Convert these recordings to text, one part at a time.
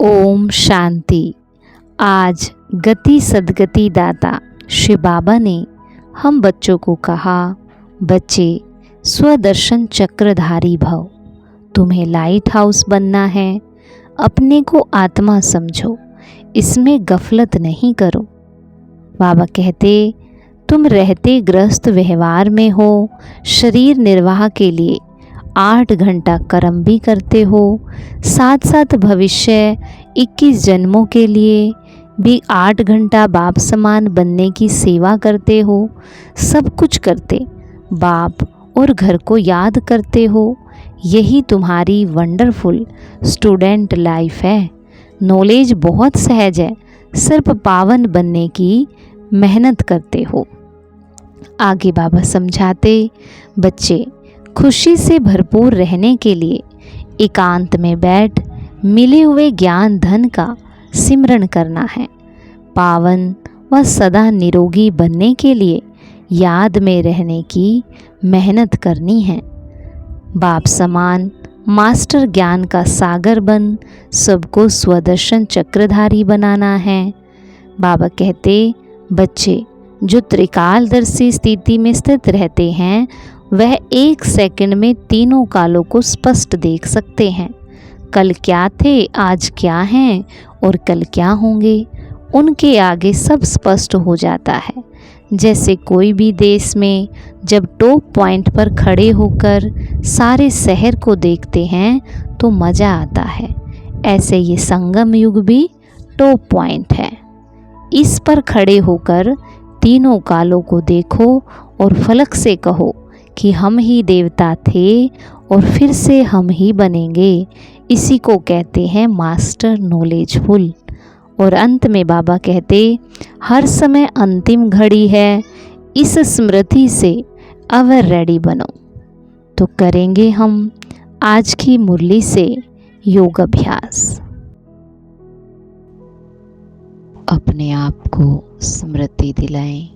ओम शांति। आज गति सद्गति दाता श्री बाबा ने हम बच्चों को कहा, बच्चे स्वदर्शन चक्रधारी भव। तुम्हें लाइट हाउस बनना है। अपने को आत्मा समझो, इसमें गफलत नहीं करो। बाबा कहते, तुम रहते गृहस्थ व्यवहार में हो, शरीर निर्वाह के लिए 8 घंटा कर्म भी करते हो, साथ साथ भविष्य 21 जन्मों के लिए भी 8 घंटा बाप समान बनने की सेवा करते हो। सब कुछ करते बाप और घर को याद करते हो। यही तुम्हारी वंडरफुल स्टूडेंट लाइफ है। नॉलेज बहुत सहज है, सिर्फ पावन बनने की मेहनत करते हो। आगे बाबा समझाते, बच्चे खुशी से भरपूर रहने के लिए एकांत में बैठ मिले हुए ज्ञान धन का सिमरण करना है। पावन व सदा निरोगी बनने के लिए याद में रहने की मेहनत करनी है। बाप समान मास्टर ज्ञान का सागर बन सबको स्वदर्शन चक्रधारी बनाना है। बाबा कहते, बच्चे जो त्रिकालदर्शी स्थिति में स्थित रहते हैं वह 1 सेकंड में तीनों कालों को स्पष्ट देख सकते हैं। कल क्या थे, आज क्या हैं और कल क्या होंगे, उनके आगे सब स्पष्ट हो जाता है। जैसे कोई भी देश में जब टॉप पॉइंट पर खड़े होकर सारे शहर को देखते हैं तो मज़ा आता है, ऐसे ये संगम युग भी टॉप पॉइंट है। इस पर खड़े होकर तीनों कालों को देखो और फलक से कहो कि हम ही देवता थे और फिर से हम ही बनेंगे। इसी को कहते हैं मास्टर नॉलेजफुल। और अंत में बाबा कहते, हर समय अंतिम घड़ी है, इस स्मृति से अवर रेडी बनो। तो करेंगे हम आज की मुरली से योग अभ्यास। अपने आप को स्मृति दिलाएं,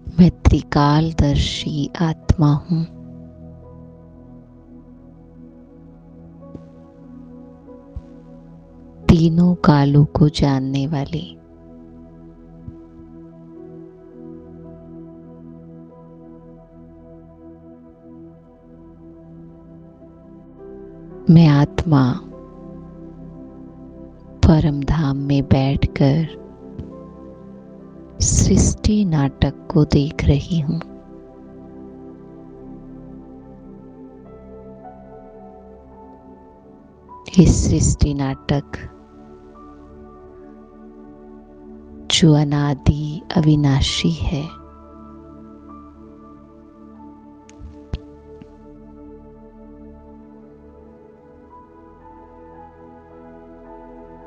मैं त्रिकालदर्शी आत्मा हूँ। तीनों कालों को जानने वाली। मैं आत्मा परम धाम में बैठकर सृष्टि नाटक को देख रही हूँ। इस सृष्टि नाटक जो अनादि अविनाशी है,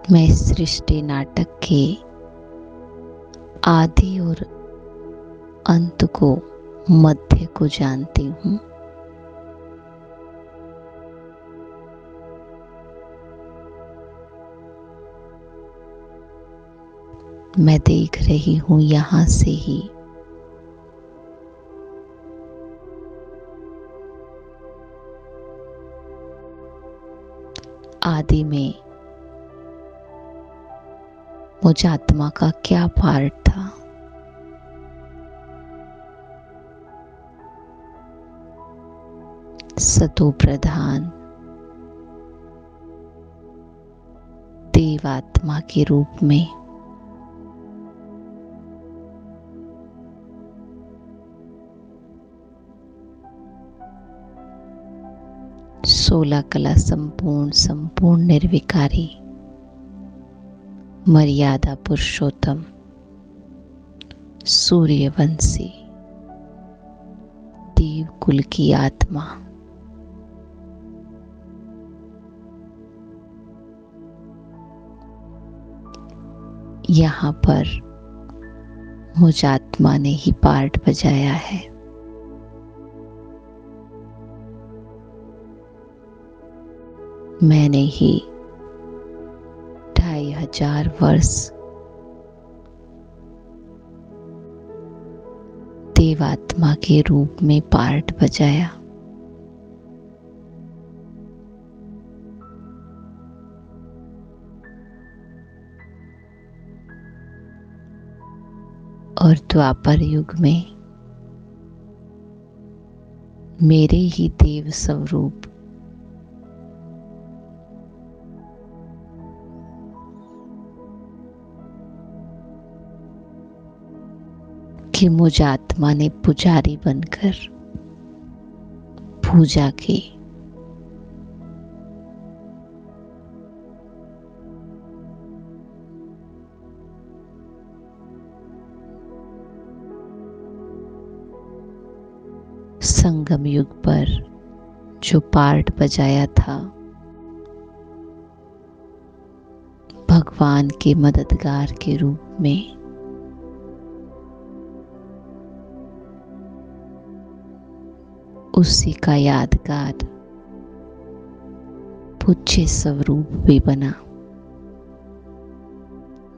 मैं इस सृष्टि नाटक के आदि और अंत को, मध्य को जानती हूँ। मैं देख रही हूँ यहाँ से ही आदि में मुझ आत्मा का क्या पार्ट था। सतो प्रधान देवात्मा के रूप में सोलह कला संपूर्ण निर्विकारी मर्यादा पुरुषोत्तम सूर्यवंशी देव कुल की आत्मा यहाँ पर मुझ आत्मा ने ही पार्ट बजाया है। मैंने ही 2500 वर्ष देवात्मा के रूप में पार्ट बजाया। और द्वापर युग में मेरे ही देव स्वरूप कि मुझ आत्मा ने पुजारी बनकर पूजा की। संगम युग पर जो पार्ट बजाया था भगवान के मददगार के रूप में, उसी का यादगार पूज्य स्वरूप भी बना।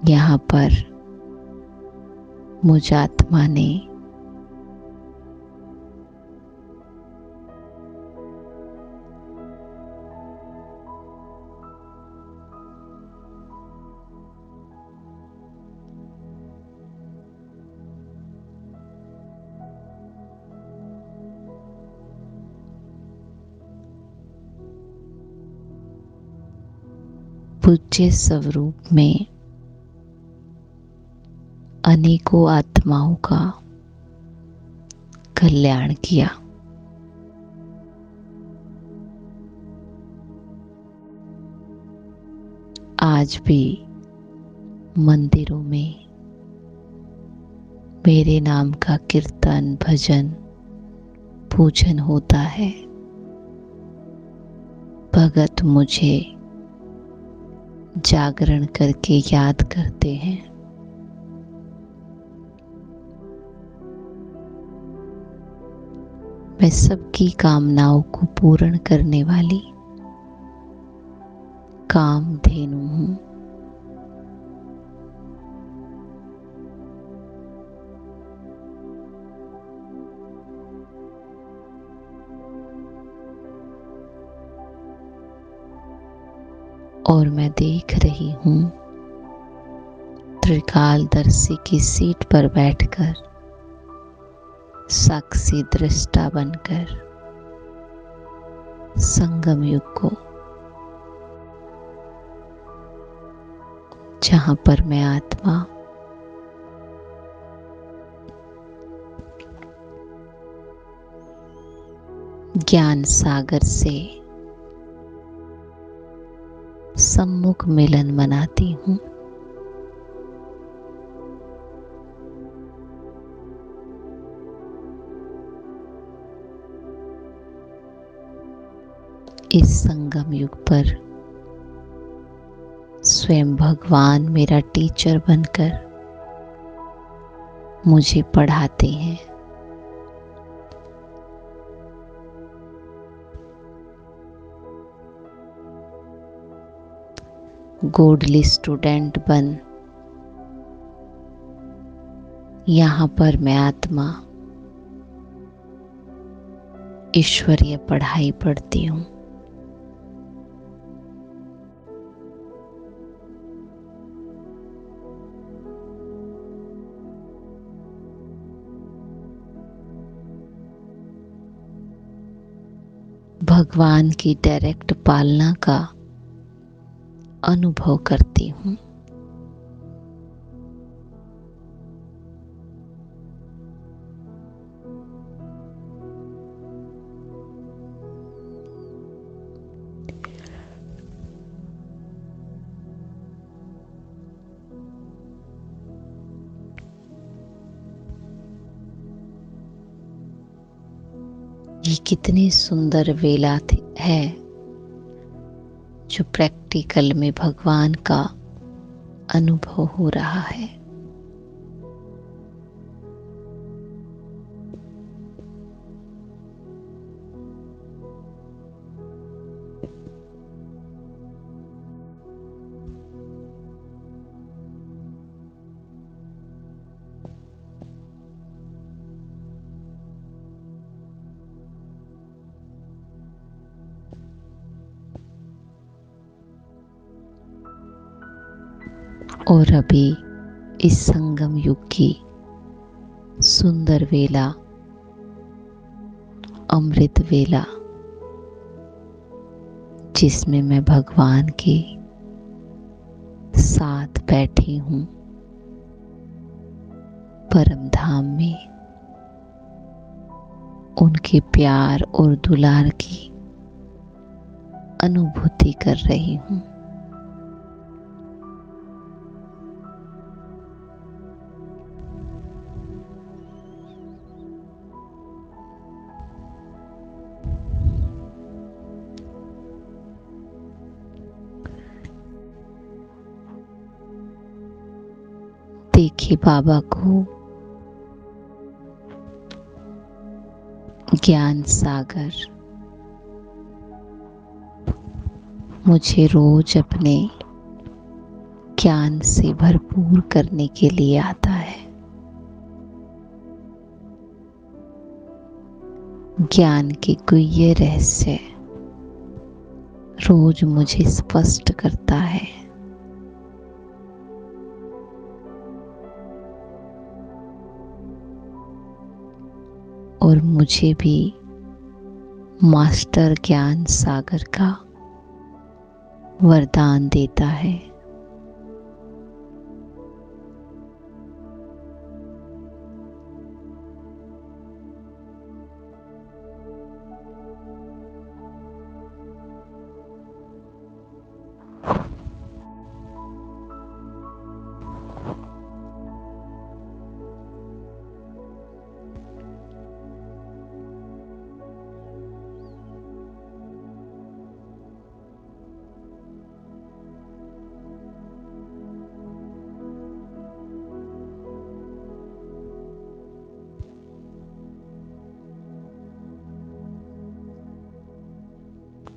यहाँ पर मुझ आत्मा ने पूज्य स्वरूप में अनेकों आत्माओं का कल्याण किया। आज भी मंदिरों में मेरे नाम का कीर्तन, भजन, पूजन होता है। भगत मुझे जागरण करके याद करते हैं। मैं सबकी कामनाओं को पूर्ण करने वाली कामधेनु हूँ। और मैं देख रही हूँ त्रिकालदर्शी की सीट पर बैठकर, साक्षी दृष्टा बनकर संगम युग को, जहाँ पर मैं आत्मा ज्ञान सागर से सम्मुख मिलन मनाती हूँ। इस संगम युग पर स्वयं भगवान मेरा टीचर बनकर मुझे पढ़ाते हैं। गोडली स्टूडेंट बन यहाँ पर मैं आत्मा ईश्वरीय पढ़ाई पढ़ती हूँ। भगवान की डायरेक्ट पालना का अनुभव करती हूँ। ये कितनी सुंदर वेला है जो प्रैक्टिकल में भगवान का अनुभव हो रहा है। और अभी इस संगम युग की सुंदर वेला, अमृत वेला, जिसमें मैं भगवान के साथ बैठी हूँ परम धाम में, उनके प्यार और दुलार की अनुभूति कर रही हूँ। देखिए बाबा को ज्ञान सागर मुझे रोज अपने ज्ञान से भरपूर करने के लिए आता है। ज्ञान के गुह्य रहस्य रोज मुझे स्पष्ट करता है। और मुझे भी मास्टर ज्ञान सागर का वरदान देता है।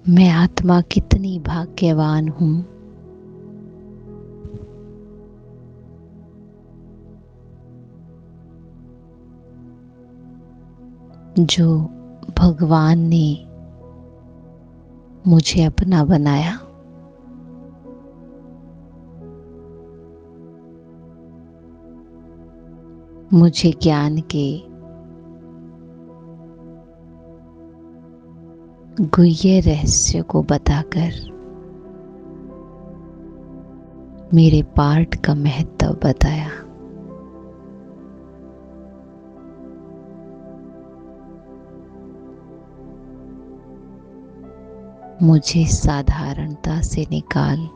मैं आत्मा कितनी भाग्यवान हूँ जो भगवान ने मुझे अपना बनाया। मुझे ज्ञान के गुह्य रहस्य को बताकर मेरे पार्ट का महत्व बताया। मुझे साधारणता से निकाल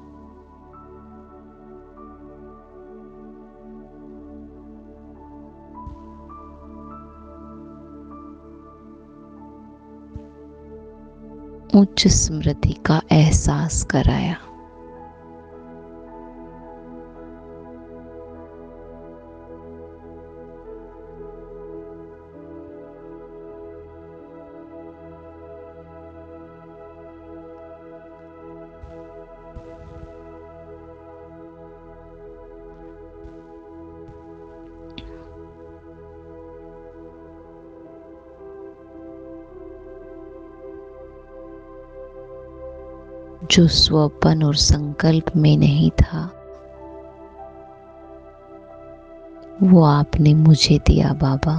उच्च स्मृति का एहसास कराया। जो स्वप्न और संकल्प में नहीं था वो आपने मुझे दिया बाबा।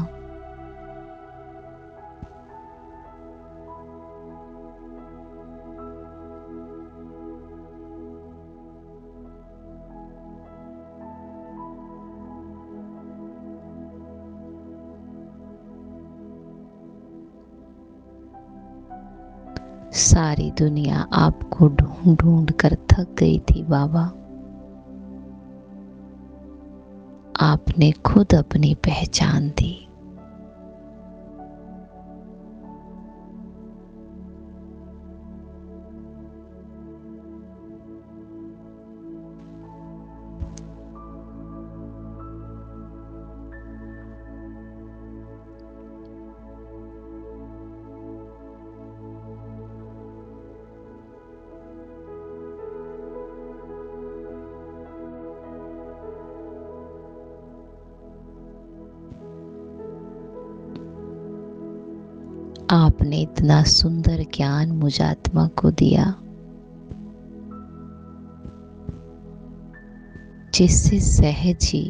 सारी दुनिया आपको ढूंढ ढूंढ कर थक गई थी बाबा। आपने खुद अपनी पहचान दी। आपने इतना सुंदर ज्ञान मुझ आत्मा को दिया जिससे सहज ही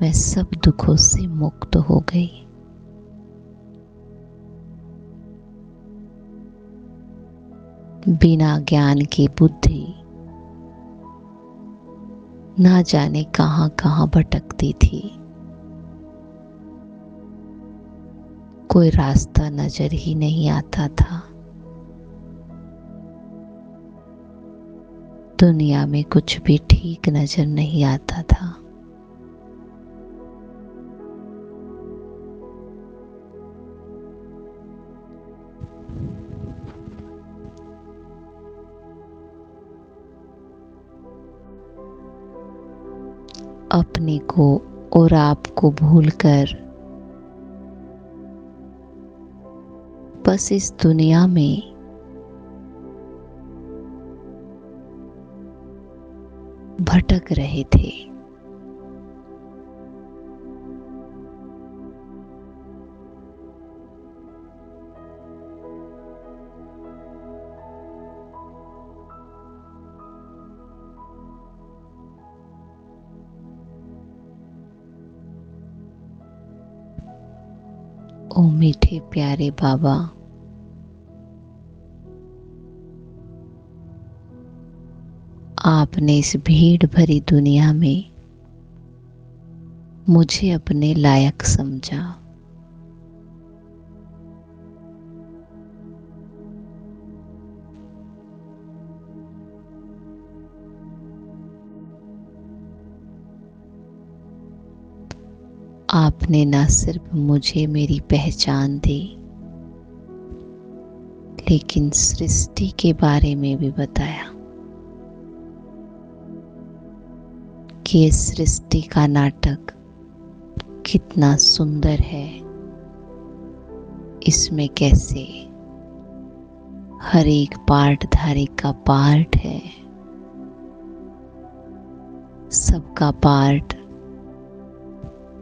मैं सब दुखों से मुक्त हो गई। बिना ज्ञान की बुद्धि ना जाने कहां कहां भटकती थी। कोई रास्ता नजर ही नहीं आता था। दुनिया में कुछ भी ठीक नजर नहीं आता था। अपने को और आपको भूलकर बस इस दुनिया में भटक रहे थे। ओ मीठे प्यारे बाबा, आपने इस भीड़ भरी दुनिया में मुझे अपने लायक समझा। आपने न सिर्फ मुझे मेरी पहचान दी, लेकिन सृष्टि के बारे में भी बताया कि ये सृष्टि का नाटक कितना सुंदर है। इसमें कैसे हर एक पार्टधारी का पार्ट है, सबका पार्ट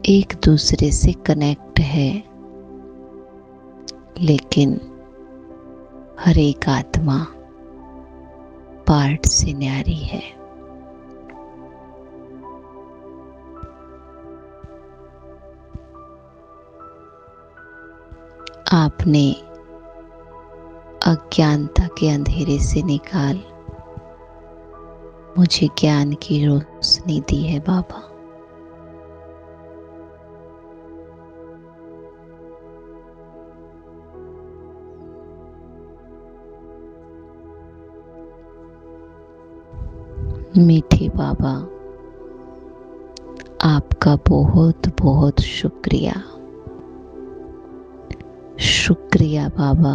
एक दूसरे से कनेक्ट है, लेकिन हर एक आत्मा पार्ट से न्यारी है। आपने अज्ञानता के अंधेरे से निकाल मुझे ज्ञान की रोशनी दी है बाबा। मीठे बाबा, आपका बहुत बहुत शुक्रिया। शुक्रिया बाबा।